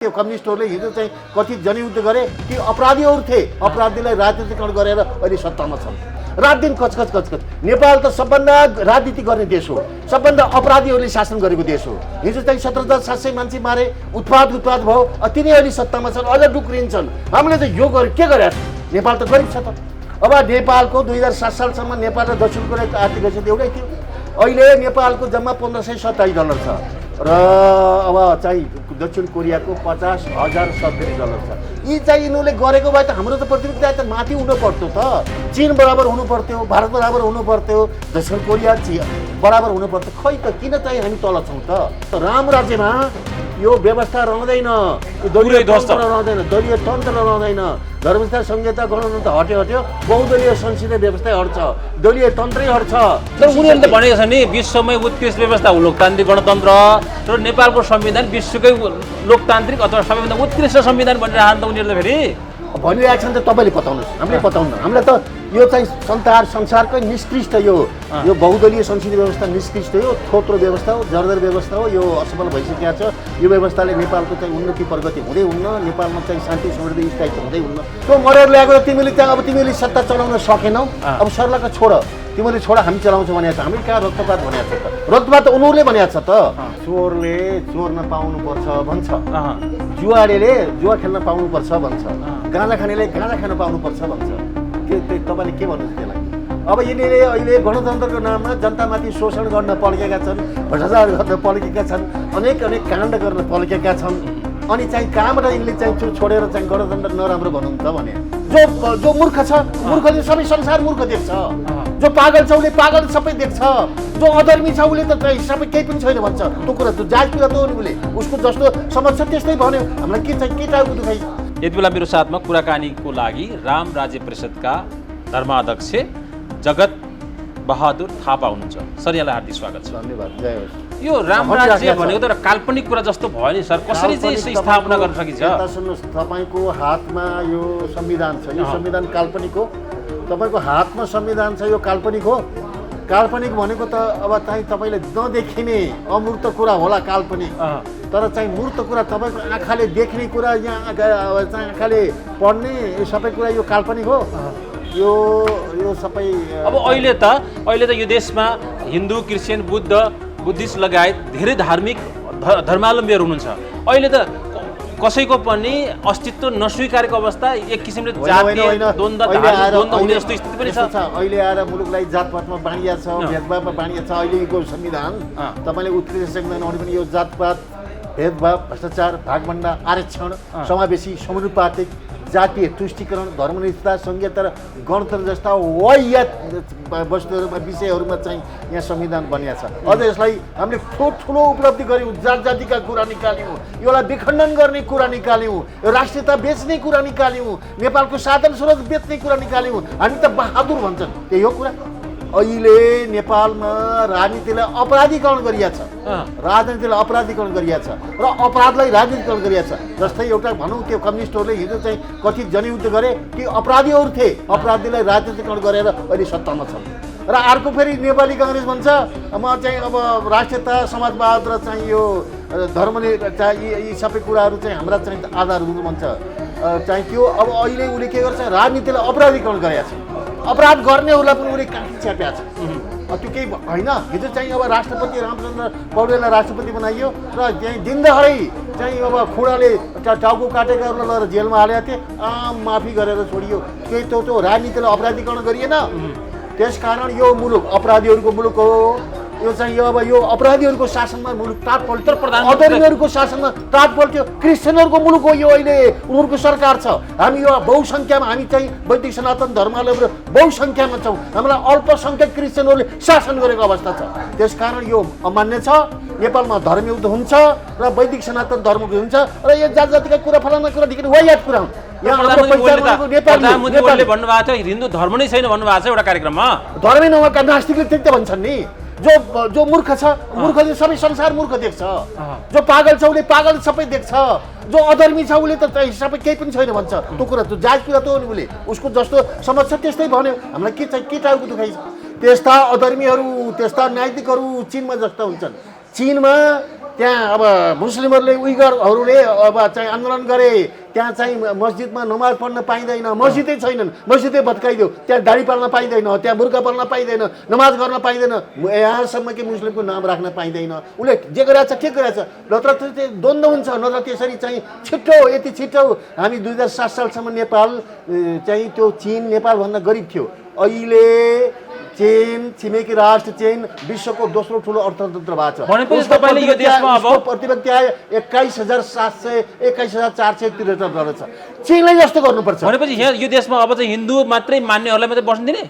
यो कम्युनिस्टहरूले हिजो चाहिँ कथित जनयुद्ध गरे कि अपराधीहरू थिए, अपराधीलाई राजनीतिकरण गरेर अहिले सत्तामा छन्। रात दिन कचकच कचकच। नेपाल त सबभन्दा राजनीति गर्ने देश हो, सबभन्दा अपराधीहरूले शासन गरेको देश हो। हिजो चाहिँ 17,700 मान्छे मारे, उत्पाद भयो, तिनै अहिले सत्तामा छन्, अझ डुक्रिन्छन्। हामीले त यो के गरेका छौँ? नेपाल त गरिब छ त। अब नेपालको 2007 सालसम्म नेपाल र दक्षिण कोरियाको आर्थिक हैसियत एउटै थियो। अहिले नेपालको जम्मा $1527 छ र अब चाहिँ दक्षिण कोरियाको $50,070 छ। यी चाहिँ यिनीहरूले गरेको भए त हाम्रो त प्रतिनिधित्व त माथि हुनु पर्थ्यो त। चीन बराबर हुनु पर्थ्यो, भारत बराबर हुनु पर्थ्यो, दक्षिण कोरिया बराबर हुनु पर्थ्यो। खै त किन चाहिँ हामी तल छौँ त? राम राज्यमा यो व्यवस्था रहँदैन, दलीय तन्त्र रहँदैन, दलीय तन्त्र रहँदैन। धर्मस्थल संहिता गणतन्त्र हट्यो, बहुदलीय संसदीय व्यवस्था हट्छ, दलीय तन्त्रै हट्छ। उनीहरूले त भनेको छ नि विश्वमै उत्कृष्ट व्यवस्था हो लोकतान्त्रिक गणतन्त्र र नेपालको संविधान विश्वकै लोकतान्त्रिक अथवा सबैभन्दा उत्कृष्ट संविधान भनिरहन्छ त उनीहरूले फेरि भनिरहेको छ नि त। तपाईँले बताउनुहोस्, हामीले बताउनु। हामीलाई त यो चाहिँ संसारकै निष्कृष्ट यो बहुदलीय संसदीय व्यवस्था निष्कृष्ट हो, थोत्रो व्यवस्था हो, जर्जर व्यवस्था हो। यो असफल भइसकेको छ। यो व्यवस्थाले नेपालको चाहिँ उन्नति प्रगति हुँदै हुन्न, नेपालमा चाहिँ शान्ति समृद्धि स्थायित्व हुँदै हुन्न। त्यो मरेर ल्याएको तिमीले त्यहाँ अब तिमीले सत्ता चलाउन सकेनौ, अब सर्लाका छोड, तिमीले छोड हामी चलाउँछौँ भनेको छ। हामी कहाँ रक्तपात भनेको छ त? रक्तपात त उनीहरूले भनेको छ त। चोरले चोर्न पाउनुपर्छ भन्छ, जुवाडेले जुवा खेल्न पाउनुपर्छ भन्छ, गाँजा खानेले गाँजा खान पाउनुपर्छ भन्छ। तपाईँले के भन्नुहुन्छ त्यसलाई? अब यिनीहरूले अहिले गणतन्त्रको नाममा जनतामाथि शोषण गर्न पल्केका छन्, भ्रष्टाचार गर्न पल्केका छन्, अनेक काण्ड गर्न पल्केका छन्। अनि चाहिँ कहाँबाट यिनले चाहिँ छोडेर चाहिँ गणतन्त्र नराम्रो भन्नु त भने? जो मूर्ख छ, मूर्खले सबै संसार मूर्ख देख्छ। जो पागल छ उसले पागल सबै देख्छ। जो अधर्मी छ उसले त सबै केही पनि छैन भन्छ। त्यो कुरा त जात कुरा त हो नि। उसले उसको जस्तो समझ छ त्यस्तै भन्यो। हामीलाई के चाहिँ के टाउको दुखाइ? यति बेला मेरो साथमा कुराकानीको लागि राम राज्य परिषदका धर्माध्यक्ष जगत बहादुर थापा हुनुहुन्छ। सर यहाँलाई हार्दिक स्वागत छ। धन्यवाद, जय होस्। यो राम राज्य भनेको त काल्पनिक कुरा जस्तो भयो नि सर, कसरी चाहिँ स्थापना गर्न सकिन्छ? सुन्नुहोस्, तपाईँको हातमा यो संविधान छ, यो संविधान काल्पनिक हो। तपाईँको हातमा संविधान छ, यो काल्पनिक हो। काल्पनिक भनेको त अब चाहिँ तपाईँले नदेखिने अमूर्त कुरा होला काल्पनिक, तर चाहिँ मूर्त कुरा तपाईँको आँखाले देख्ने कुरा, यहाँ चाहिँ आँखाले पढ्ने यो सबै कुरा यो काल्पनिक हो। यो सबै अब अहिले त यो देशमा हिन्दू, क्रिस्चियन, बुद्धिस्ट लगायत धेरै धार्मिक धर्मावलम्बीहरू हुनुहुन्छ। अहिले त कसैको पनि अस्तित्व नस्वीकारेको अवस्था, एक किसिमले जातीय द्वन्द्व हुने जस्तो स्थिति पनि छ। अहिले आएर मुलुकलाई जातपातमा बाँडिया छ, भेदभावमा बाँडिया छ। अहिलेको संविधान तपाईँले उत्कृष्ट संविधान भने पनि यो जातपात, भेदभाव, भ्रष्टाचार, भागभण्डा, आरक्षण, समावेशी, समानुपातिक, जातीय तुष्टिकरण, धर्मनिष्ठता, संहिता र गणतन्त्र जस्ता वाह्यात वस्तुहरूमा विषयहरूमा चाहिँ यहाँ संविधान बनिएको छ। अझ यसलाई हामीले ठुलो उपलब्धि गऱ्यौँ, जातिका कुरा निकाल्यौँ, यसलाई विखण्डन गर्ने कुरा निकाल्यौँ, यो राष्ट्रियता बेच्ने कुरा निकाल्यौँ, नेपालको साधन स्रोत बेच्ने कुरा निकाल्यौँ। हामी त बहादुर भन्छन्, त्यही हो कुरा। अहिले नेपालमा राजनीतिलाई अपराधीकरण गरिएको छ, राजनीतिलाई अपराधीकरण गरिएको छ र अपराधलाई राजनीतिकरण गरिएको छ। जस्तै एउटा भनौँ त्यो कम्युनिस्टहरूले हिजो चाहिँ कथित जनयुद्ध गरे कि अपराधीहरू थिए, अपराधीलाई राजनीतिकरण गरेर अहिले सत्तामा छन्। र अर्को फेरि नेपाली काङ्ग्रेस भन्छ म चाहिँ अब राष्ट्रियता, समाजवाद र चाहिँ यो धर्मले चाहिँ यी सबै कुराहरू चाहिँ हाम्रा चाहिँ आधारहरू भन्छ चाहिँ त्यो। अब अहिले उसले के गर्छ? राजनीतिलाई अपराधीकरण गरेको छ। अपराध गर्नेहरूलाई पनि उसले काठी च्यापेको छ। त्यो केही होइन। हिजो चाहिँ अब राष्ट्रपति रामचन्द्र पौडेललाई राष्ट्रपति बनाइयो र त्यहीँ दिनदहाडै चाहिँ अब खुडाले टाउको काटेकाहरूलाई लगेर जेलमा हालेका थिए, माफी गरेर छोडियो। केही त्यो राजनीतिलाई अपराधीकरण गरिएन। त्यसकारण यो मुलुक अपराधीहरूको मुलुक हो। यो चाहिँ यो अपराधीहरूको शासनमा मुलुक टाट पल्ट्यो, अधर्मीहरूको शासनमा टाट पल्ट्यो, क्रिस्चियनहरूको मुलुक हो यो। अहिले उनीहरूको सरकार छ। हामी यो बहुसङ्ख्यामा, हामी चाहिँ वैदिक सनातन धर्मावलम्बी बहुसङ्ख्यामा छौँ। हामीलाई अल्पसङ्ख्यक क्रिस्चियनहरूले शासन गरेको अवस्था छ। त्यसकारण यो अमान्य छ। नेपालमा धर्मयुद्ध हुन्छ र वैदिक सनातन धर्मको हुन्छ र यो जातिका कुरा फलाना कुरादेखि वाह्यात कुरा हुन्। प्रधानमन्त्रीले भन्नुभएको थियो हिन्दू धर्म नै छैन भन्नुभएको छ एउटा कार्यक्रममा। धर्मै नभएका नास्तिकले त्यही त भन्छन् नि। जो मूर्ख छ, मूर्खले सबै संसार मूर्ख देख्छ। जो पागल छ उसले पागल सबै देख्छ। जो अधर्मी छ उसले त सबै केही पनि छैन भन्छ। त्यो कुरा त जात कुरा त हो नि। उसले उसको जस्तो समझ छ त्यस्तै भन्यो। हामीलाई के चाहिँ के टाउको दुखाइ? त्यस्ता अधर्मीहरू, त्यस्ता न्यायिकहरू चीनमा जस्ता हुन्छन्। चीनमा त्यहाँ अब मुस्लिमहरूले उइगरहरूले अब चाहिँ आन्दोलन गरे त्यहाँ चाहिँ मस्जिदमा नमाज पढ्न पाइँदैन मस्जिदै छैनन् मस्जिदै भत्काइदियो त्यहाँ दाढी पाल्न पाइँदैन त्यहाँ बुर्का पाल्न पाइँदैन नमाज गर्न पाइँदैन यहाँसम्म कि मुस्लिमको नाम राख्न पाइँदैन उसले जे गरिरहेछ ठिक गरिरहेछ नत्र त्यो द्वन्द्व हुन्छ नत्र त्यसरी चाहिँ छिट्टो यति छिट्टो हामी 2007 सालसम्म नेपाल चाहिँ त्यो चीन नेपालभन्दा गरिब थियो अहिले चीन छिमेकी राष्ट्र चीन विश्वको दोस्रो ठुलो अर्थतन्त्र भएको छ भनेपछि तपाईले यो देशमा अब प्रति व्यक्ति आय 21,473 डलर छ चीनले जस्तो गर्नुपर्छ भनेपछि यहाँ यो देशमा अब चाहिँ हिन्दू मात्रै मान्नेहरूलाई मात्रै बस्न दिने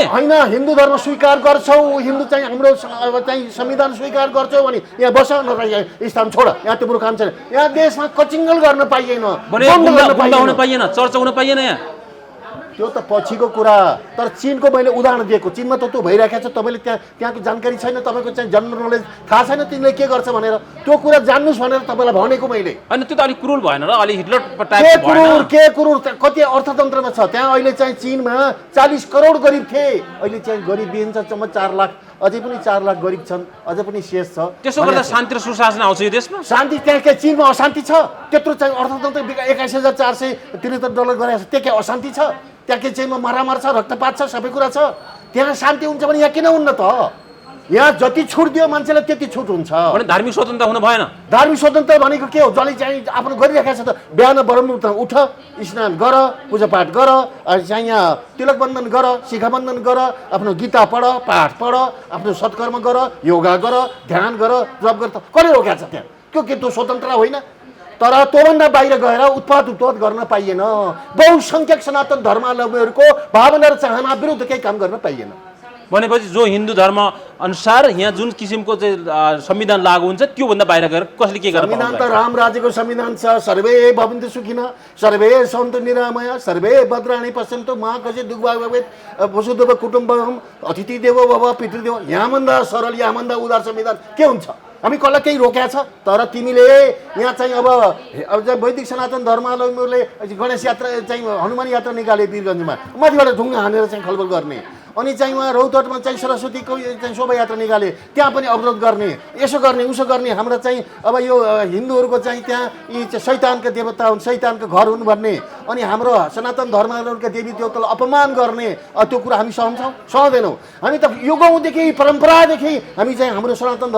होइन हिन्दू धर्म स्वीकार गर्छौ हिन्दू चाहिँ हाम्रो अब चाहिँ संविधान स्वीकार गर्छौ भने यहाँ बस नत्र स्थान छोड यहाँ तिम्रो काम छैन यहाँ देशमा कचिङ्गल गर्न पाइएन हुन पाइएन चर्चा हुन पाइएन यहाँ त्यो त पछिको कुरा तर चीनको मैले उदाहरण दिएको चीनमा त त्यो भइरहेको छ तपाईँले त्यहाँको जानकारी छैन तपाईँको चाहिँ जनरल नलेज थाहा छैन तिमीले के गर्छ भनेर त्यो कुरा जान्नुस् भनेर तपाईँलाई भनेको मैले अनि त्यो त अलिक क्रुर भएन र अलि हिटलर के क्रुर कति अर्थतन्त्रमा छ त्यहाँ अहिले चाहिँ चीनमा 40 करोड गरिब थिए अहिले चाहिँ गरिब दिइन्छ 4 लाख अझै पनि 4 लाख गरिब छन् अझै पनि शेष छ त्यसो गर्दा शान्ति र सुशासन आउँछ यो देशमा शान्ति त्यहाँ के चीनमा अशान्ति छ त्यत्रो चाहिँ अर्थतन्त्र 21,473 डलर गरेको छ त्यो के अशान्ति छ त्यहाँ के चाहिँ मारामार छ रक्तपात छ सबै कुरा छ त्यहाँ शान्ति हुन्छ भने यहाँ किन हुन्न त यहाँ जति छुट दियो मान्छेलाई त्यति छुट हुन्छ भने धार्मिक स्वतन्त्रता हुन भएन धार्मिक स्वतन्त्रता भनेको के हो जसले चाहिँ आफ्नो गरिरहेको छ त बिहान ब्रह्ममुहूर्त उठ स्नान गर पूजापाठ गर चाहिँ यहाँ तिलक बन्धन गर शिखाबन्धन गर आफ्नो गीता पढ पाठ पढ आफ्नो सत्कर्म गर योगा गर ध्यान गर जप गर कसले रोकेको छ त्यहाँ के त्यो स्वतन्त्र होइन तर त्योभन्दा बाहिर गएर उत्पाद गर्न पाइएन बहुसङ्ख्यक सनातन धर्मावलम्बीहरूको भावना र चाहना विरुद्ध केही काम गर्न पाइएन भनेपछि जो हिन्दू धर्म अनुसार यहाँ जुन किसिमको चाहिँ संविधान लागू हुन्छ त्योभन्दा बाहिर गएर कसले के गर्छ संविधान त राम राज्यको संविधान छ सर्वे भवन्तु सुखिनः सर्वे सन्तु निरामया सर्वे भद्राणि पश्यन्तु मा कस्य दुःख भवेत् वसुधैव कुटुम्बकम् अतिथि देवो भव पितृदेवो यहाँभन्दा सरल यहाँभन्दा उदार संविधान के हुन्छ हामी कसलाई केही रोकेको छ तर तिमीले यहाँ चाहिँ अब वैदिक सनातन धर्मावलम्बीहरूले गणेश यात्रा चाहिँ हनुमान यात्रा निकाले वीरगन्जमा माथिबाट ढुङ्गा हानेर चाहिँ खलबल गर्ने अनि चाहिँ उहाँ रौतहटमा चाहिँ सरस्वतीको चाहिँ शोभायात्रा निकाले त्यहाँ पनि अवरोध गर्ने यसो गर्ने उसो गर्ने हाम्रो चाहिँ अब यो हिन्दूहरूको चाहिँ त्यहाँ यी शैतानका देवता हुन् शैतानको घर हुन् भन्ने अनि हाम्रो सनातन धर्मका देवी देवतालाई अपमान गर्ने त्यो कुरा हामी सहन्छौँ सहँदैनौँ हामी त युगौँदेखि परम्परादेखि हामी चाहिँ हाम्रो सनातन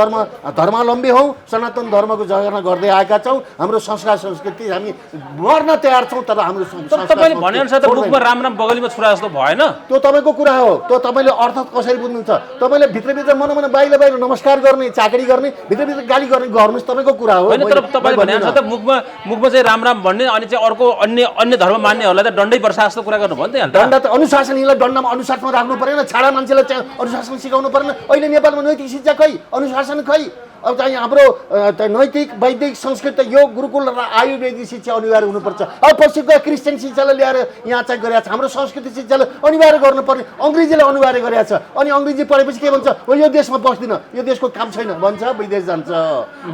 धर्मावलम्बी हौँ सनातन धर्मको जगेर्ना गर्दै आएका छौँ हाम्रो संस्कार संस्कृति हामी मर्न तयार छौँ तर हाम्रो तपाईँले भनेअनुसार त मुखमा राम राम बगलीमा छुरा जस्तो भएन त्यो तपाईँको कुरा हो त्यो तपाईँले अर्थ कसरी बुझ्नुहुन्छ तपाईँले भित्रभित्र मन बाहिर नमस्कार गर्ने चाकरी गर्ने भित्रभित्र गाली गर्ने गर्नुहोस् तपाईँको कुरा हो तर तपाईँले भनेअनुसार त मुखमा चाहिँ राम राम भन्ने अनि चाहिँ अर्को अन्य धर्म मान्नेहरूलाई त दण्डै वर्षा जस्तो कुरा गर्नु भयो नि त दण्ड त अनुशासन यिनलाई दण्डमा अनुशासनमा राख्नु परेन छाडा मान्छेलाई चाहिँ अनुशासन सिकाउनु परेन अहिले नेपालमा नैतिक शिक्षा खै अनुशासन खै अब चाहिँ हाम्रो नैतिक वैदिक संस्कृत यो गुरुकुल र आयुर्वेदिक शिक्षा अनिवार्य हुनुपर्छ अब पश्चिमका क्रिस्चियन शिक्षालाई ल्याएर यहाँ चाहिँ गरेको छ हाम्रो संस्कृति शिक्षालाई अनिवार्य गर्नुपर्ने अङ्ग्रेजीलाई अनिवार्य गरेको छ अनि अङ्ग्रेजी पढेपछि के भन्छ हो यो देशमा बस्दिनँ यो देशको काम छैन भन्छ विदेश जान्छ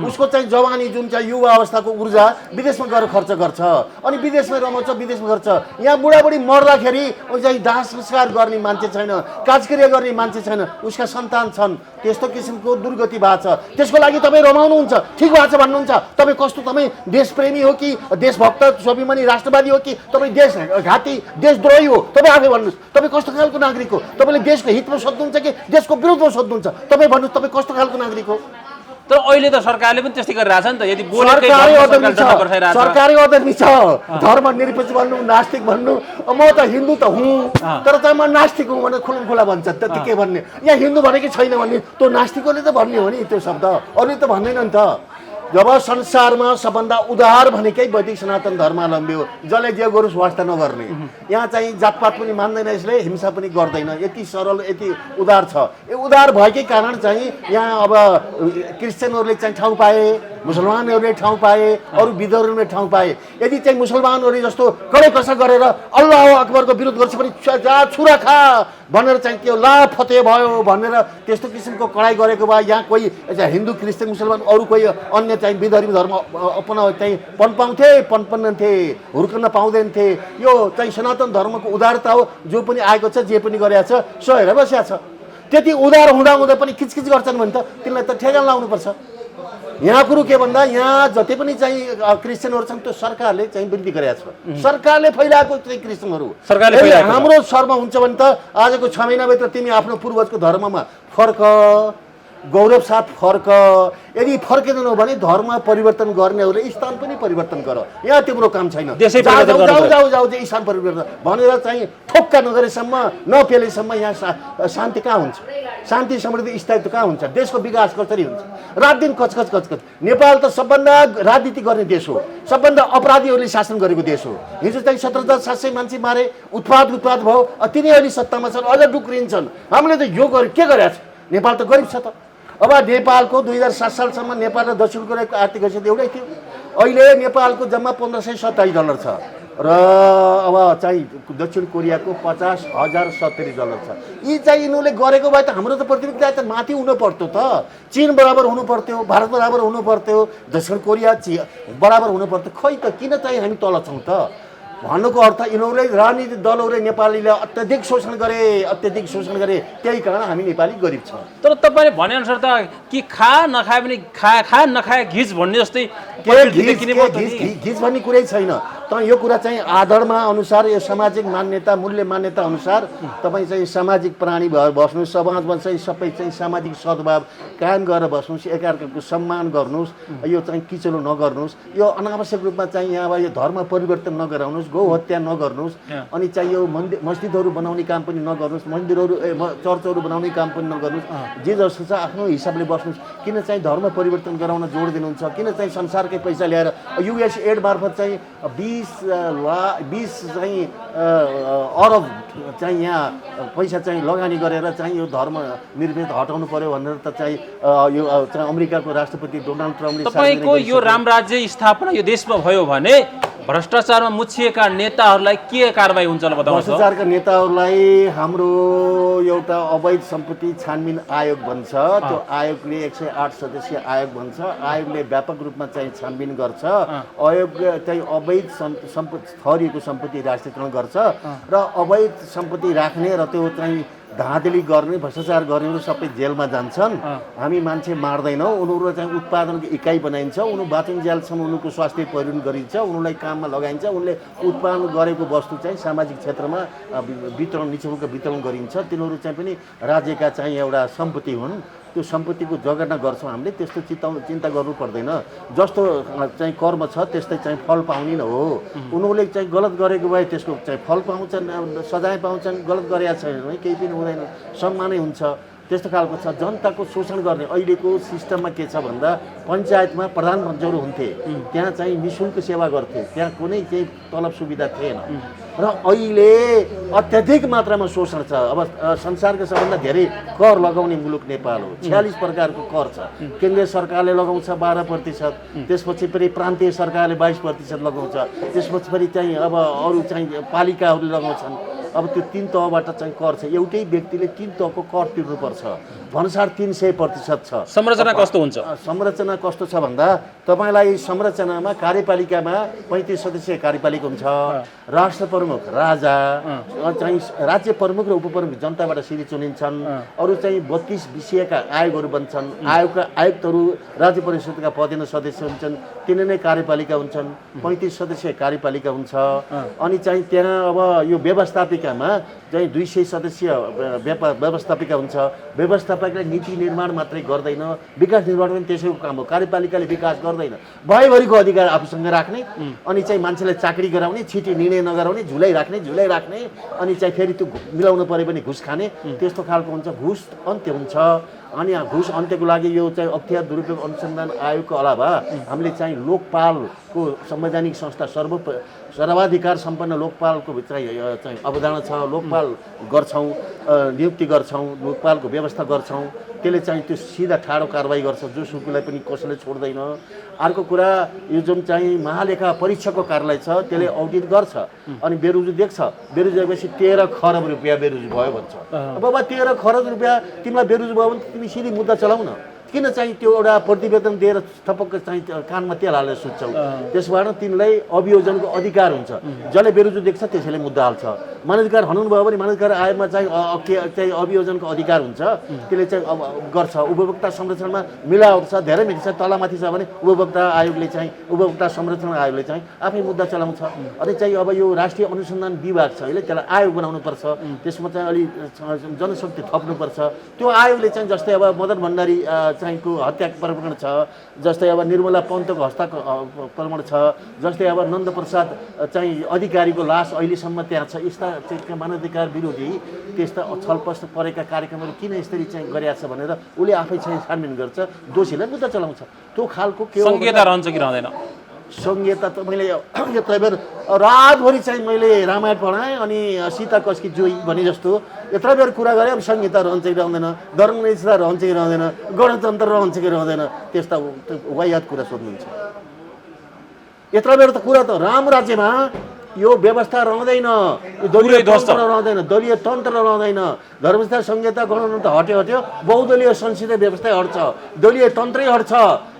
उसको चाहिँ जवानी जुन चाहिँ युवा अवस्थाको ऊर्जा विदेशमा गएर खर्च गर्छ अनि विदेशमा रमाउँछ विदेशमा गर्छ यहाँ बुढाबुढी मर्दाखेरि चाहिँ दाह संस्कार गर्ने मान्छे छैन काजक्रिया गर्ने मान्छे छैन उसका सन्तान छन् त्यस्तो किसिमको दुर्गति भएको छ त्यसको लागि तपाईँ रमाउनुहुन्छ ठिक भएको छ भन्नुहुन्छ तपाईँ कस्तो तपाईँ देशप्रेमी हो कि देशभक्त स्वाभिमानी राष्ट्रवादी हो कि तपाईँ देशघाती देशद्रोही हो तपाईँ आफै भन्नुहोस् तपाईँ कस्तो खालको नागरिक हो तपाईँले देशको हितमा सोध्नुहुन्छ कि देशको विरुद्धमा सोध्नुहुन्छ तपाईँ भन्नुहोस् तपाईँ कस्तो खालको नागरिक हो तर अहिले त सरकारले पनि त्यस्तै गरिरहेछ नि त यदि सरकारी अधर्मी छ धर्म निरपेक्ष भन्नु नास्तिक भन्नु म त हिन्दू त हुँ तर चाहिँ म नास्तिक हुँ भनेर खुला भन्छ त्यति के भन्ने यहाँ हिन्दू भनेकै छैन भन्ने त्यो नास्तिकले त भन्ने हो नि त्यो शब्द अरूले त भन्दैन नि त जब संसारमा सबभन्दा उदार भनेकै वैदिक सनातन धर्मावलम्बी हो जसले जे गरोस् वास्ता नगर्ने यहाँ चाहिँ जातपात पनि मान्दैन यसले हिंसा पनि गर्दैन यति सरल यति उदार छ यो उदार भएकै कारण चाहिँ यहाँ अब क्रिस्चियनहरूले चाहिँ ठाउँ पाए मुसलमानहरूले ठाउँ पाए अरू विधहरूले ठाउँ पाए यदि चाहिँ मुसलमानहरूले जस्तो कडै कसा गरेर अल्लाह अकबरको विरोध गर्छ भने छुरा खा भनेर चाहिँ त्यो ला फते भयो भनेर त्यस्तो किसिमको कडाइ गरेको भए यहाँ कोही हिन्दू क्रिस्चियन मुसलमान अरू कोही अन्य चाहिँ विधर्मी धर्म अपना चाहिँ पन्पन्थे हुर्कन पाउँदैनथे यो चाहिँ सनातन धर्मको उदारता हो जो पनि आएको छ जे पनि गरेको छ सहेर बसिया छ त्यति उदार हुँदा पनि किचकिच गर्छन् भने त तिनीलाई त ठेगान लाउनुपर्छ यहाँ कुरो के भन्दा यहाँ जति पनि चाहिँ क्रिस्चियनहरू छन् त्यो सरकारले चाहिँ वृद्धि गरेको छ सरकारले फैलाएको चाहिँ क्रिस्चियनहरू हाम्रो शर्म हुन्छ भने त आजको 6 महिनाभित्र तिमी आफ्नो पूर्वजको धर्ममा फर्क गौरव साथ फर्क यदि फर्किँदैनौ भने धर्म परिवर्तन गर्नेहरूले स्थान पनि परिवर्तन गर यहाँ तिम्रो काम छैन जाऊ स्थान परिवर्तन भनेर चाहिँ ठोक्का नगरेसम्म नपेलेसम्म यहाँ शान्ति कहाँ हुन्छ शान्ति समृद्धि स्थायित्व कहाँ हुन्छ देशको विकास कसरी हुन्छ रात दिन कचकच नेपाल त सबभन्दा राजनीति गर्ने देश हो सबभन्दा अपराधीहरूले शासन गरेको देश हो हिजो चाहिँ 17,700 मान्छे मारे उत्पाद भयो तिनी अहिले सत्तामा छन् अझ डुक्रिन्छन् हामीले त यो के गरेका छ नेपाल त गरिब छ त अब नेपालको 2007 सालसम्म नेपाल र दक्षिण कोरियाको आर्थिक हैसियत एउटै थियो अहिले नेपालको जम्मा $1527 छ र अब चाहिँ दक्षिण कोरियाको $50,070 छ यी चाहिँ यिनीहरूले गरेको भए त हाम्रो त प्रतिनिधित्व त माथि हुनु पर्थ्यो त चीन बराबर हुनु पर्थ्यो भारत बराबर हुनु पर्थ्यो दक्षिण कोरिया बराबर हुनु पर्थ्यो खै त किन चाहिँ हामी तल छौँ त भन्नुको अर्थ यिनीहरूले राजनीतिक दलहरूले नेपालीलाई अत्याधिक शोषण गरे त्यही कारण हामी नेपाली गरिब छौँ तर तपाईँले भनेअनुसार त कि खा नखाए पनि खा नखाए घिज भन्ने जस्तै घिज भन्ने कुरै छैन त यो कुरा चाहिँ आधारमा अनुसार यो सामाजिक मान्यता मूल्य मान्यता अनुसार तपाईँ चाहिँ सामाजिक प्राणी भएर बस्नुहोस् समाजमा चाहिँ सबै चाहिँ सामाजिक सद्भाव कायम गरेर बस्नुहोस् एकअर्काको सम्मान गर्नुहोस् यो चाहिँ किचलो नगर्नुहोस् यो अनावश्यक रूपमा चाहिँ यहाँ यो धर्म परिवर्तन नगराउनुहोस् गौ हत्या नगर्नुहोस् अनि चाहिँ यो मस्जिदहरू बनाउने काम पनि नगर्नुहोस् मन्दिरहरू चर्चहरू बनाउने काम पनि नगर्नुहोस् जे जस्तो छ आफ्नो हिसाबले बस्नुहोस् किन चाहिँ धर्म परिवर्तन गराउन जोड दिनुहुन्छ किन चाहिँ संसारकै पैसा ल्याएर USAID मार्फत चाहिँ 20 चाहिँ अरब चाहिँ यहाँ पैसा चाहिँ लगानी गरेर चाहिँ यो धर्म निर्भेद हटाउनु पर्यो भनेर त चाहिँ यो चाहिँ अमेरिकाको राष्ट्रपति डोनाल्ड ट्रम्पले तपाईँको यो रामराज्य स्थापना यो देशमा भयो भने भ्रष्टाचारमा मुछिएका नेताहरूलाई के कारबाही हुन्छ होला बताउनुहोस् भ्रष्टाचारका नेताहरूलाई हाम्रो एउटा अवैध सम्पत्ति छानबिन आयोग भन्छ त्यो आयोगले 108 सदस्यीय आयोग भन्छ आयोगले व्यापक रूपमा चाहिँ छानबिन गर्छ आयोग चाहिँ अवैध थरिएको सम्पत्ति राष्ट्रियकरण गर्छ र अवैध सम्पत्ति राख्ने र त्यो चाहिँ धाँधली गर्ने भ्रष्टाचार गर्नेहरू सबै जेलमा जान्छन् हामी मान्छे मार्दैनौँ उनीहरू चाहिँ उत्पादनको इकाइ बनाइन्छ उनीहरू बाँचुन्जेलसम्म उनीहरूको स्वास्थ्य परिवर्तन गरिन्छ उनीहरूलाई काममा लगाइन्छ उनले उत्पादन गरेको वस्तु चाहिँ सामाजिक क्षेत्रमा वितरण निःशुल्क वितरण गरिन्छ तिनीहरू चाहिँ पनि राज्यका चाहिँ एउटा सम्पत्ति हुन् त्यो सम्पत्तिको जगेर्ना गर्छौँ हामीले त्यस्तो चिन्ता गर्नु पर्दैन जस्तो चाहिँ कर्म छ त्यस्तै चाहिँ फल पाउने नै हो उनीहरूले चाहिँ गलत गरेको भए त्यसको चाहिँ फल पाउँछन् सजाय पाउँछन् गलत गरेका छैन भने केही पनि हुँदैन सम्मानै हुन्छ त्यस्तो खालको छ जनताको शोषण गर्ने अहिलेको सिस्टममा के छ भन्दा पञ्चायतमा प्रधानमन्त्रीहरू हुन्थे त्यहाँ चाहिँ निःशुल्क सेवा गर्थे त्यहाँ कुनै चाहिँ तलब सुविधा थिएन र अहिले अत्याधिक मात्रामा शोषण छ अब संसारको सबभन्दा धेरै कर लगाउने मुलुक नेपाल हो 46 प्रकारको कर छ केन्द्रीय सरकारले लगाउँछ 12% त्यसपछि फेरि प्रान्तीय सरकारले 22% लगाउँछ त्यसपछि फेरि चाहिँ अब अरू चाहिँ पालिकाहरूले लगाउँछन् अब त्यो 3 तहबाट चाहिँ कर छ एउटै व्यक्तिले 3 तहको कर तिर्नुपर्छ भन्सार 300% छ संरचना कस्तो हुन्छ संरचना कस्तो छ भन्दा तपाईलाई संरचनामा कार्यपालिकामा 35 सदस्यीय कार्यपालिका हुन्छ राष्ट्र प्रमुख राजा चाहिँ राज्य प्रमुख र उपप्रमुख जनताबाट सिधै चुनिन्छन् अरू चाहिँ 32 विषयका आयोगहरू बन्छन् आयोगका आयुक्तहरू राज्य परिषदका पदेन सदस्य हुन्छन् तिनै नै कार्यपालिका हुन्छन् 35 सदस्यीय कार्यपालिका हुन्छ अनि चाहिँ त्यहाँ अब यो व्यवस्थापिकामा चाहिँ 200 सदस्यीय व्यवस्थापिका हुन्छ व्यवस्थापकले नीति निर्माण मात्रै गर्दैन विकास निर्माण पनि त्यसैको काम हो कार्यपालिकाले विकास गर्दैन भयभरिको अधिकार आफूसँग राख्ने अनि चाहिँ मान्छेलाई चाकरी गराउने छिटो निर्णय नगराउने झुलाइ राख्ने अनि चाहिँ फेरि त्यो मिलाउनु परे पनि घुस खाने त्यस्तो खालको हुन्छ घुस अन्त्य हुन्छ अनि घुस अन्त्यको लागि यो चाहिँ अख्तियार दुरुपयोग अनुसन्धान आयोगको अलावा हामीले चाहिँ लोकपालको संवैधानिक संस्था सर्वाधिकार सम्पन्न लोकपालको चाहिँ अवधारणा छ लोकपाल गर्छौँ नियुक्ति गर्छौँ लोकपालको व्यवस्था गर्छौँ त्यसले चाहिँ त्यो सिधा ठाडो कारबाही गर्छ जोसुकैलाई पनि कसैले छोड्दैन अर्को कुरा यो जुन चाहिँ महालेखा परीक्षकको कार्यालय छ त्यसले अडिट गर्छ अनि बेरोजु देख्छ बेरोजु देखेपछि 13 खरब रुपियाँ बेरोजु भयो भन्छ अब 13 खरब रुपियाँ तिमीलाई बेरोजु भयो भने तिमी सिधै मुद्दा चलाउ न किन चाहिँ त्यो एउटा प्रतिवेदन दिएर थपक्क चाहिँ कानमा तेल हालेर सुत्छौ? त्यसबाट तिनलाई अभियोजनको अधिकार हुन्छ। जसले बेरुजु देख्छ त्यसैले मुद्दा हाल्छ। मानवाधिकार हनन भयो भने मानवाधिकार आयोगमा चाहिँ अभियोजनको अधिकार हुन्छ, त्यसले चाहिँ अब गर्छ। उपभोक्ता संरक्षणमा मिलावट छ, धेरै मिल्छ, तलमाथि छ भने उपभोक्ता आयोगले चाहिँ उपभोक्ता संरक्षण आयोगले चाहिँ आफै मुद्दा चलाउँछ। अनि चाहिँ अब यो राष्ट्रिय अनुसन्धान विभाग छ, अहिले त्यसलाई आयोग बनाउनुपर्छ, त्यसमा चाहिँ अलि जनशक्ति थप्नुपर्छ। त्यो आयोगले चाहिँ जस्तै अब मदन भण्डारी चाहिँको हत्या प्रकरण छ, जस्तै अब निर्मला पन्तको हस्ता प्रकरण छ, जस्तै अब नन्द प्रसाद चाहिँ अधिकारीको लास अहिलेसम्म त्यहाँ छ। यस्ता चाहिँ मानवाधिकार विरोधी त्यस्ता छलपस्ट परेका कार्यक्रमहरू किन यसरी चाहिँ गरिरहेको छ भनेर उसले आफै चाहिँ छानबिन गर्छ, दोषीलाई मुद्दा चलाउँछ। त्यो खालको के हो संहिता रहन्छ कि रहँदैन? संहिता त मैले यत्रो बेर रातभरि चाहिँ मैले रामायण पढाएँ अनि सीता कसकी जोई भने जस्तो यत्रो बेर कुरा गरेँ। अब संहिता रहन्छ कि रहँदैन, धर्मनिष्ठा रहन्छ कि रहँदैन, गणतन्त्र रहन्छ कि रहँदैन, त्यस्ता वाहियात कुरा सोध्नुहुन्छ। यत्रो बेर त कुरा त राम राज्यमा यो व्यवस्था रहँदैन, दलीय तन्त्र रहँदैन, दलीय तन्त्र रहँदैन, धर्मस्थल संहिता गणतन्त्र हट्यो, बहुदलीय संसदीय व्यवस्था हट्छ, दलीय तन्त्रै हट्छ।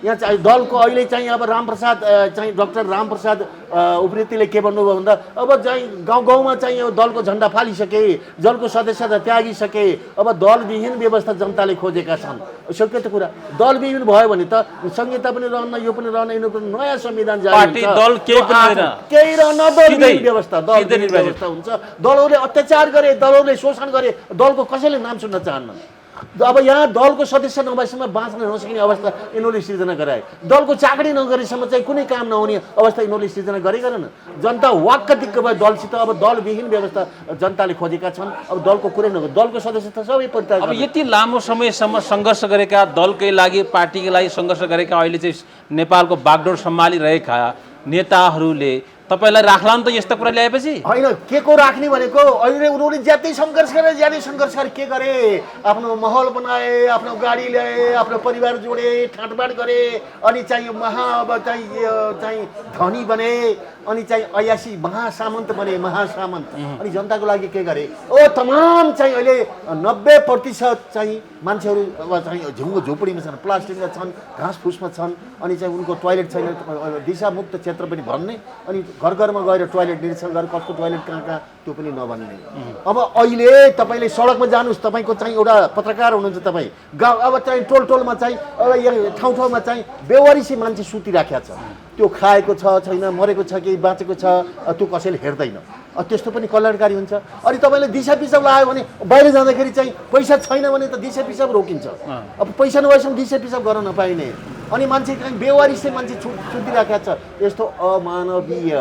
यहाँ चाहिँ दलको अहिले चाहिँ अब रामप्रसाद चाहिँ डाक्टर रामप्रसाद उप्रेतीले के भन्नुभयो भन्दा अब चाहिँ गाउँ चाहिँ यो दलको झन्डा फालिसके, दलको सदस्यता त्यागिसके, अब दलविहीन व्यवस्था जनताले खोजेका छन्। सके त कुरा दलविहीन भयो भने त संहिता पनि रहन्न, यो पनि रहन्न, यिनीहरू पनि नयाँ संविधान जारी हुन्छ। केही रहन्न, दलविहीन व्यवस्था, दलविहीन व्यवस्था हुन्छ। दलहरूले अत्याचार गरे, दलहरूले शोषण गरे, दलको कसैले नाम सुन्न चाहन्न। अब यहाँ दलको सदस्य नभएसम्म बाँच्न नसकिने अवस्था यिनीहरूले सिर्जना गराए, दलको चाकरी नगरेसम्म चाहिँ कुनै काम नहुने अवस्था यिनीहरूले सिर्जना गरेन। जनता वाक्क दिक्क भयो दलसित। अब दलविहीन व्यवस्था जनताले खोजेका छन्। अब दलको कुरै नगर्यो, दलको सदस्यता सबै परित्याग। अब यति लामो समयसम्म सङ्घर्ष गरेका, दलकै लागि पार्टीकै लागि सङ्घर्ष गरेका, अहिले चाहिँ नेपालको बागडोर सम्हालिरहेका नेताहरूले तपाईँलाई राख्ला नि त यस्ता कुरा ल्याएपछि? होइन, के को राख्ने भनेको अहिले उनीहरूले ज्यादै सङ्घर्ष गरे के गरे, आफ्नो महल बनाए, आफ्नो गाडी ल्याए, आफ्नो परिवार जोडे, ठाँटबाट गरे, अनि चाहिँ अब चाहिँ धनी बने, अनि चाहिँ अयासी महासामन्त बने, महासामन्त। अनि जनताको लागि के गरे? तमाम चाहिँ अहिले 90% चाहिँ मान्छेहरू अब चाहिँ झुङ्गो झोपडीमा छन्, प्लास्टिकमा छन्, घाँस फुसमा छन्, अनि चाहिँ उनको टोयलेट छैन, दिशामुक्त क्षेत्र पनि भन्ने, अनि घर घरमा गएर टोयलेट निरीक्षण गरेर कसको टोयलेट कहाँ त्यो पनि नभन्ने। अब अहिले तपाईँले सडकमा जानुहोस्, तपाईँको चाहिँ एउटा पत्रकार हुनुहुन्छ, तपाईँ गाउँ अब चाहिँ टोलमा चाहिँ अब यहाँ ठाउँमा चाहिँ बेवारिसी मान्छे सुतिराखेको छ, त्यो खाएको छ छैन, मरेको छ कि बाँचेको छ, त्यो कसैले हेर्दैन। त्यस्तो पनि कल्याणकारी हुन्छ। अनि तपाईँले दिशा पिसाब लगायो भने बाहिर जाँदाखेरि चाहिँ पैसा छैन भने त दिशा पिसाब रोकिन्छ। अब पैसा नभएसम्म दिशा पिसाब गर्न नपाइने, अनि मान्छे चाहिँ बेवारिसै मान्छे सुतिराखेको छ। यस्तो अमानवीय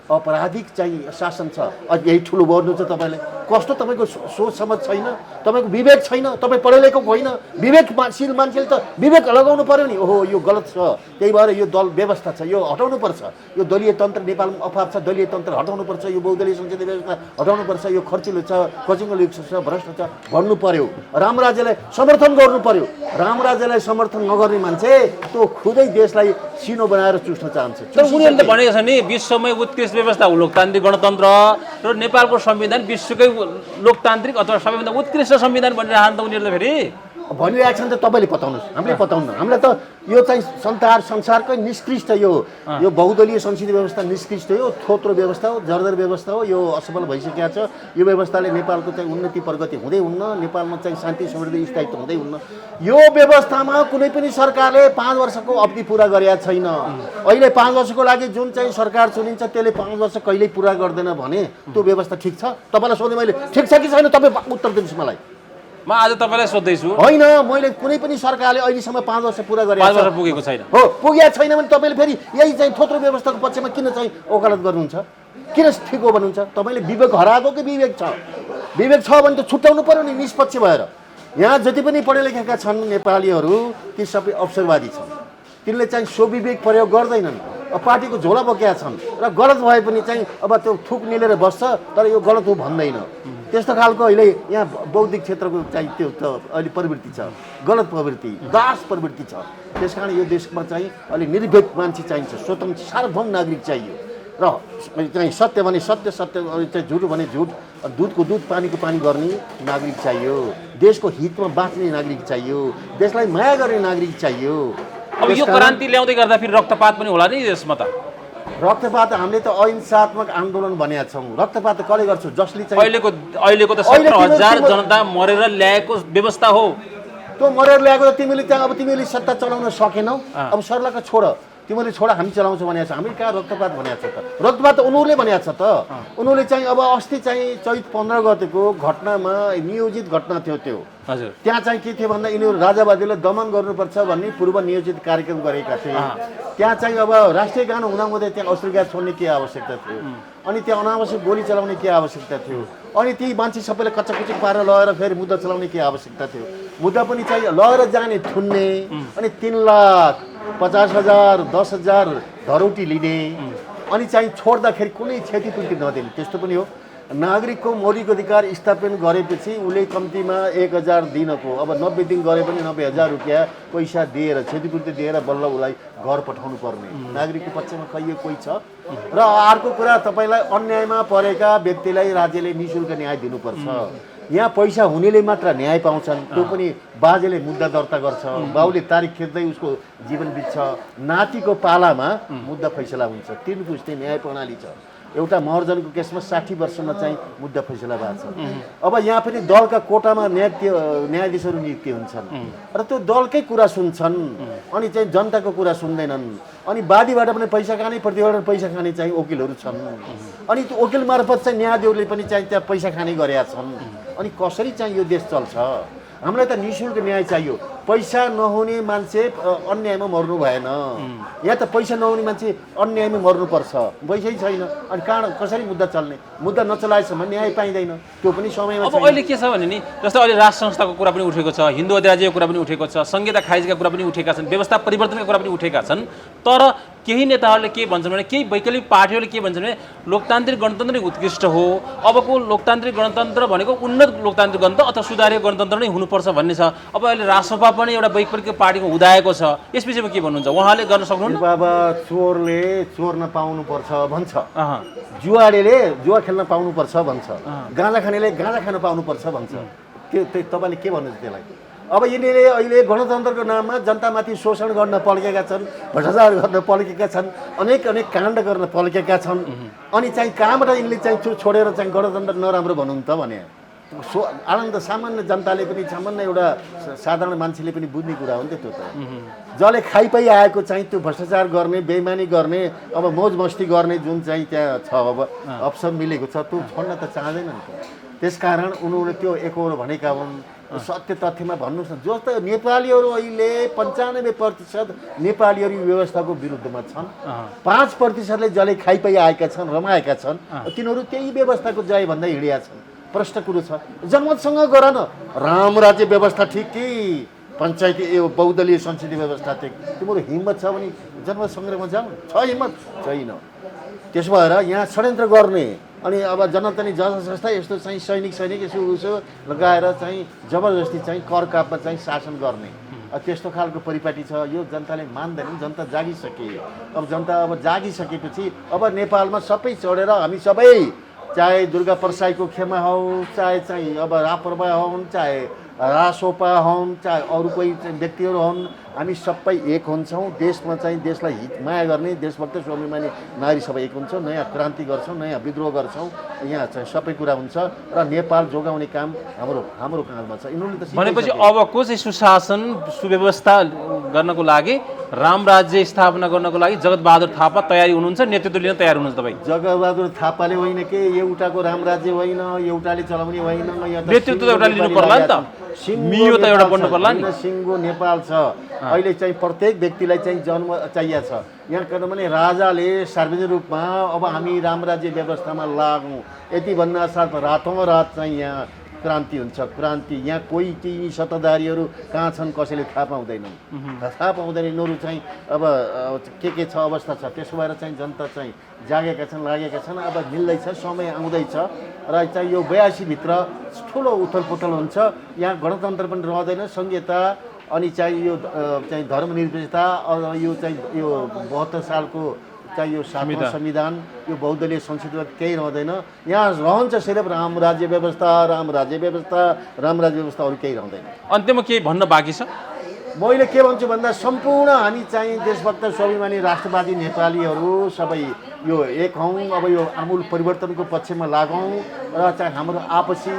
अपराधिक चाहिँ शासन छ। यही ठुलो गर्नु छ तपाईँले। कस्तो तपाईँको सोच समझ छैन, तपाईँको विवेक छैन, तपाईँ पढे लेखेको होइन, विवेकशील मान्छेले त विवेक लगाउनु पर्यो नि। ओहो यो गलत छ, त्यही भएर यो दल व्यवस्था छ, यो हटाउनु पर्छ, यो दलीय तन्त्र नेपालमा अभाव छ, दलीय तन्त्र हटाउनु पर्छ, यो बहुदलीय संसदीय व्यवस्था हटाउनु पर्छ, यो खर्चिलो छ, कचिङ्गो छ, भ्रष्ट छ भन्नु पर्यो। रामराज्यलाई समर्थन गर्नु पर्यो। रामराज्यलाई समर्थन नगर्ने मान्छे त्यो खुदै देशलाई सिनो बनाएर चुस्न चाहन्छ। तर उनीहरूले त भनेको छ नि विश्वमै उत्कृष्ट व्यवस्था हो लोकतान्त्रिक गणतन्त्र, र नेपालको संविधान विश्वकै लोकतान्त्रिक अथवा सबैभन्दा उत्कृष्ट संविधान भनिरहन्छ त उनीहरूले फेरि भनिरहेको छ नि त। तपाईँले बताउनुहोस्, हामीले बताउनु। हामीलाई त यो चाहिँ संसारकै निष्कृष्ट यो बहुदलीय संसदीय व्यवस्था निष्कृष्ट हो, थोत्रो व्यवस्था हो, जर्जर व्यवस्था हो, यो असफल भइसकेको छ। यो व्यवस्थाले नेपालको चाहिँ उन्नति प्रगति हुँदै हुन्न, नेपालमा चाहिँ शान्ति समृद्धि स्थायित्व हुँदै हुन्न। यो व्यवस्थामा कुनै पनि सरकारले 5 वर्षको अवधि पुरा गरेका छैन। अहिले 5 वर्षको लागि जुन चाहिँ सरकार चुनिन्छ त्यसले 5 वर्ष कहिल्यै पुरा गर्दैन भने त्यो व्यवस्था ठिक छ? तपाईँलाई सोधेँ मैले, ठिक छ कि छैन? तपाईँ उत्तर दिनुहोस् मलाई। म आज तपाईँलाई सोध्दैछु। होइन, मैले कुनै पनि सरकारले अहिलेसम्म 5 वर्ष पुरा गरेको 5 वर्ष पुगेको छैन। हो, पुगेको छैन भने तपाईँले फेरि यही चाहिँ थोत्रो व्यवस्थाको पक्षमा किन चाहिँ वकालत गर्नुहुन्छ? किन ठिक हो भन्नुहुन्छ? तपाईँले विवेक हराएको कि विवेक छ? विवेक छ भने त छुट्याउनु पर्यो नि निष्पक्ष भएर। यहाँ जति पनि पढे लेखेका छन् नेपालीहरू ती सबै अवसरवादी छन्, तिनले चाहिँ स्वविवेक प्रयोग गर्दैनन्, पार्टीको झोला बोकेका छन् र गलत भए पनि चाहिँ अब त्यो थुक निलेर बस्छ, तर यो गलत हो भन्दैन। त्यस्तो खालको अहिले यहाँ बौद्धिक क्षेत्रको चाहिँ त्यो त अहिले प्रवृत्ति छ, गलत प्रवृत्ति, दास प्रवृत्ति छ। त्यस कारण यो देशमा चाहिँ अहिले निर्भीक मान्छे चाहिन्छ, स्वतन्त्र सार्वभौम नागरिक चाहियो, र चाहिँ सत्य भने सत्य, सत्य चाहिँ झुट भने झुट, दुधको दुध पानीको पानी गर्ने नागरिक चाहियो, देशको हितमा बाँच्ने नागरिक चाहियो, देशलाई माया गर्ने नागरिक चाहियो। अब यो क्रान्ति ल्याउँदै गर्दा फेरि रक्तपात पनि होला नि यसमा त। रक्तपात हामीले त अहिंसात्मक आन्दोलन भनेका छौँ। रक्तपात कसले गर्छ? जसले चाहिँ अहिलेको त 17,000 जनता मरेर ल्याएको व्यवस्था हो। त्यो मरेर ल्याएको त तिमीले त्यहाँ अब तिमीले सत्ता चलाउन सकेनौ, अब सर्लाका छोड, तिमीले छोड हामी चलाउँछौँ भनेको छ। हामी कहाँ रक्तपात भनेको छ त? रक्तपात त उनीहरूले भनेको छ त। उनीहरूले चाहिँ अब अस्ति चाहिँ चैत 15 गतेको घटनामा नियोजित घटना थियो त्यो। हजुर, त्यहाँ चाहिँ के थियो भन्दा यिनीहरू राजावादीलाई दमन गर्नुपर्छ भन्ने पूर्व नियोजित कार्यक्रम गरेका थिए। त्यहाँ चाहिँ अब राष्ट्रिय गान हुँदाहुँदै त्यहाँ अस्त्र ग्यास छोड्ने के आवश्यकता थियो, अनि त्यहाँ अनावश्यक गोली चलाउने के आवश्यकता थियो, अनि ती मान्छे सबैलाई कच्चाकुच्ची पारेर लगेर फेरि मुद्दा चलाउने के आवश्यकता थियो। मुद्दा पनि चाहिँ लगेर जाने थुन्ने, अनि 3,50,000 10,000 धरौटी लिने, अनि चाहिँ छोड्दाखेरि कुनै क्षतिपूर्ति नदिने, त्यस्तो पनि हो। नागरिकको मौलिक अधिकार स्थापना गरेपछि उसले कम्तीमा 1,000 दिनको, अब 90 दिन गरे पनि 90,000 रुपियाँ पैसा दिएर क्षतिपूर्ति दिएर बल्ल उसलाई घर पठाउनु पर्ने नागरिकको पक्षमा कोही छ। र अर्को कुरा, तपाईँलाई अन्यायमा परेका व्यक्तिलाई राज्यले निःशुल्क न्याय दिनुपर्छ। यहाँ पैसा हुनेले मात्र न्याय पाउँछन्, त्यो पनि बाजेले मुद्दा दर्ता गर्छ, बाउले तारिख खेप्दै उसको जीवन बित्छ, नातिको पालामा मुद्दा फैसला हुन्छ। 3 पुस्ते न्याय प्रणाली छ। एउटा महर्जनको केसमा 60 वर्षमा चाहिँ मुद्दा फैसला भएको छ। अब यहाँ पनि दलका कोटामा न्यायाधीशहरू नियुक्ति हुन्छन् र त्यो दलकै कुरा सुन्छन्, अनि चाहिँ जनताको कुरा सुन्दैनन्। अनि वादीबाट पनि पैसा खाने, प्रतिबाट पैसा खाने चाहिँ वकिलहरू छन्, अनि त्यो वकिल मार्फत चाहिँ न्यायाधीशले पनि चाहिँ त्यहाँ पैसा खाने गरेका छन्। अनि कसरी चाहिँ यो देश चल्छ? हामीलाई त निःशुल्क न्याय चाहियो। पैसा नहुने मान्छे अन्यायमा मर्नु भएन, यहाँ त पैसा नहुने मान्छे अन्यायमा मर्नुपर्छ। पैसै छैन, अनि कहाँ कसरी मुद्दा चल्ने? मुद्दा नचलाएसम्म न्याय पाइँदैन, त्यो पनि समयमा। अब अहिले के छ भने नि, जस्तै अहिले राष्ट्र संस्थाको कुरा पनि उठेको छ, हिन्दू अधिराज्यको कुरा पनि उठेको छ, संहिता खारिजका कुरा पनि उठेका छन्, व्यवस्था परिवर्तनका कुरा पनि उठेका छन्। तर केही नेताहरूले के भन्छन् भने, केही वैकल्पिक पार्टीहरूले के भन्छन् भने लोकतान्त्रिक गणतन्त्र नै उत्कृष्ट हो, अबको लोकतान्त्रिक गणतन्त्र भनेको उन्नत लोकतान्त्रिक गणतन्त्र अथवा सुधारिएको गणतन्त्र नै हुनुपर्छ भन्ने छ। अब अहिले राष्ट्रसभा पनि एउटा वैकल्पिक पार्टीको उदाएको छ, यस विषयमा के भन्नुहुन्छ? उहाँले गर्न सक्नुहुन्न? बाबा चोरले चोर नपाउनुपर्छ भन्छ, जुवाडेले जुवा खेल्न पाउनुपर्छ भन्छ, गाँजा खानेले गाँजा खान पाउनुपर्छ भन्छ। तपाईँले के भन्नुहुन्छ त्यसलाई? अब यिनीहरूले अहिले गणतन्त्रको नाममा जनतामाथि शोषण गर्न पल्केका छन्, भ्रष्टाचार गर्न पल्केका छन्, अनेक काण्ड गर्न पल्केका छन्। अनि चाहिँ कहाँबाट यिनले चाहिँ छोडेर चाहिँ गणतन्त्र नराम्रो भन्नु त भने आनन्द सामान्य जनताले पनि, सामान्य एउटा साधारण मान्छेले पनि बुझ्ने कुरा हो नि त त्यो त। जसले खाइपाइ आएको चाहिँ त्यो भ्रष्टाचार गर्ने, बेइमानी गर्ने, अब मौज मस्ती गर्ने जुन चाहिँ त्यहाँ छ, अब अवसर मिलेको छ, त्यो छोड्न त चाहँदैन नि त। त्यसकारण उनीहरूले त्यो एकहोरो भनेका हुन्। सत्य तथ्यमा भन्नुहोस् न, जो त नेपालीहरू अहिले 95% नेपालीहरू व्यवस्थाको विरुद्धमा छन्, 5%ले जसले खाइपाइ आएका छन्, रमाएका छन्, तिनीहरू त्यही व्यवस्थाको जय भन्दै हिँडेका छन्। प्रश्न कुरो छ, जनमतसँग गर न, राम राज्य व्यवस्था ठिक कि पञ्चायती यो बहुदलीय संसदीय व्यवस्था ठिक? तिम्रो हिम्मत छ भने जनमत सङ्ग्रहमा जाऊ। छ हिम्मत? छैन। त्यसो भएर यहाँ षड्यन्त्र गर्ने, अनि अब जनता नि जनसंस्था यस्तो चाहिँ सैनिक यसो उसो लगाएर चाहिँ जबरजस्ती चाहिँ कर कापमा चाहिँ शासन गर्ने, त्यस्तो खालको परिपाटी छ। यो जनताले मान्दैन, जनता जागिसके। अब जनता अब जागिसकेपछि अब नेपालमा सबै चढेर हामी सबै, चाहे दुर्गा परसाईको खेमा होस्, चाहे चाहिँ अब राप्रपा हुन्, चाहे रासोपा हुन्, चाहे अरू कोही व्यक्तिहरू हुन्, हामी सबै एक हुन्छौँ। देशमा चाहिँ देशलाई हित माया गर्ने देशभक्त स्वाभिमानी नारी सबै एक हुन्छौँ। नयाँ क्रान्ति गर्छौँ, नयाँ विद्रोह गर्छौँ, यहाँ चाहिँ सबै कुरा हुन्छ र नेपाल जोगाउने काम हाम्रो काममा छ। यिनीहरूले त भनेपछि अबको चाहिँ सुशासन सुव्यवस्था गर्नको लागि, राम राज्य स्थापना गर्नको लागि जगतबहादुर थापा तयारी हुनुहुन्छ, नेतृत्व लिन तयार हुनुहुन्छ तपाईँ? जगतबहादुर थापाले होइन के, एउटाको राम राज्य होइन, एउटाले चलाउने होइन, नेतृत्व त एउटा लिनु पर्ला नि त, मियो त एउटा बन्नु पर्ला नि। सिङ्गो नेपाल छ अहिले चाहिँ, प्रत्येक व्यक्तिलाई चाहिँ जन्म चाहिएको छ। यहाँ किनभने राजाले सार्वजनिक रूपमा अब हामी राम राज्य व्यवस्थामा लागौँ यति भन्दा साथ रातौँ रात चाहिँ यहाँ क्रान्ति हुन्छ। क्रान्ति यहाँ कोही ती सत्ताधारीहरू कहाँ छन् कसैले थाहा पाउँदैनन्, थाहा पाउँदैन। यिनीहरू चाहिँ अब के छ अवस्था छ, त्यसो भएर चाहिँ जनता चाहिँ जागेका छन्, लागेका छन्। अब मिल्दैछ, समय आउँदैछ र चाहिँ यो 82 भित्र ठुलो उथलपुथल हुन्छ। यहाँ गणतन्त्र पनि रहँदैन, संहिता अनि चाहिँ यो चाहिँ धर्मनिरपेक्षता, यो चाहिँ यो 72 सालको चाहिँ यो 7वां संविधान यो बहुदलीय संसदमा केही रहँदैन। यहाँ रहन्छ सिर्फ राम राज्य व्यवस्था, राम राज्य व्यवस्था, राम राज्य व्यवस्था, अरू केही रहँदैन। अन्त्यमा केही भन्न बाँकी छ? मैले के भन्छु भन्दा सम्पूर्ण हामी चाहिँ देशभक्त स्वाभिमानी राष्ट्रवादी नेपालीहरू सबै यो एक हौँ। अब यो आमूल परिवर्तनको पक्षमा लागौँ र चाहिँ हाम्रो आपसी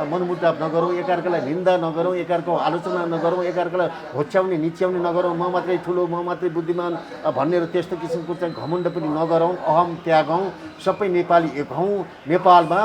मनमुटाव नगरौँ, एकअर्कालाई निन्दा नगरौँ, एकअर्काको आलोचना नगरौँ, एकअर्कालाई होच्याउने निच्याउने नगरौँ, म मात्रै ठुलो, म मात्रै बुद्धिमान भन्ने त्यस्तो किसिमको चाहिँ घमण्ड पनि नगरौँ, अहम त्यागौँ, सबै नेपाली एक हौँ। नेपालमा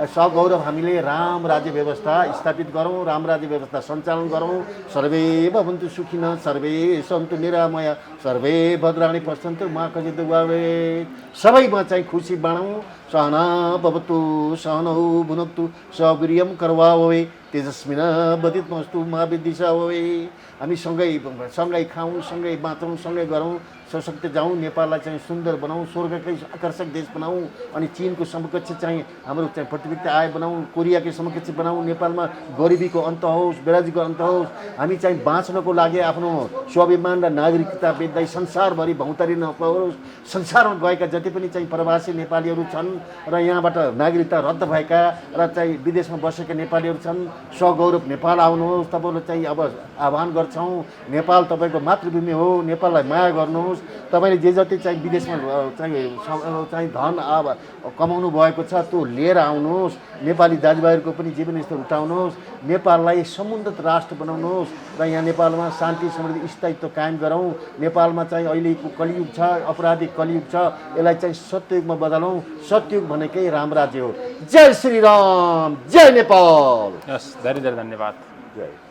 सगौरव हामीले राम राज्य व्यवस्था स्थापित गरौँ, राम राज्य व्यवस्था सञ्चालन गरौँ। सर्वे भवन्तु सुखिनः, सर्वे सन्तु निरामया, सर्वे भद्राणि पश्यन्तु मा कचित् भवेत्। सबैमा चाहिँ खुसी बाँडौँ। सहना भवतु सहनौ भुनक्तु सवीर्यं करवावहै तेजस्विनावधीतमस्तु मा विद्विषावहै। हामी सँगै खाऊँ, सँगै बाँचौँ, सँगै गरौँ, सशक्त जाउँ, नेपाललाई चाहिँ सुन्दर बनाऊँ, स्वर्गकै आकर्षक देश बनाऊँ। अनि चीनको समकक्ष चाहिँ हाम्रो चाहिँ प्रतियोगिता आय बनाऊँ, कोरियाकै समकक्ष बनाऊँ। नेपालमा गरिबीको अन्त होस्, बेरोजगारीको अन्त होस्। हामी चाहिँ बाँच्नको लागि आफ्नो स्वाभिमान र नागरिकता बेच्दै संसारभरि भौँतारी नपरोस्। संसारमा गएका जति पनि चाहिँ प्रवासी नेपालीहरू छन् र यहाँबाट नागरिकता रद्द भएका र चाहिँ विदेशमा बसेका नेपालीहरू छन्, सगौरव नेपाल आउनुहोस्। तपाईँलाई चाहिँ अब आह्वान गर्छौँ, नेपाल तपाईँको मातृभूमि हो, नेपाललाई माया गर्नुहोस्। तपाईँले जे जति चाहिँ विदेशमा चाहिँ धन कमाउनु भएको छ त्यो लिएर आउनुहोस्। नेपाली दाजुभाइहरूको पनि जीवनस्तर उठाउनुहोस्, नेपाललाई समुन्नत राष्ट्र बनाउनुहोस् र यहाँ नेपालमा शान्ति समृद्धि स्थायित्व कायम गरौँ। नेपालमा चाहिँ अहिलेको कलियुग छ, अपराधिक कलियुग छ, यसलाई चाहिँ सत्ययुगमा बदलौँ। सत्ययुग भनेकै राम राज्य हो। जय श्री राम, जय नेपाल। यस, धेरै धेरै धन्यवाद। जय।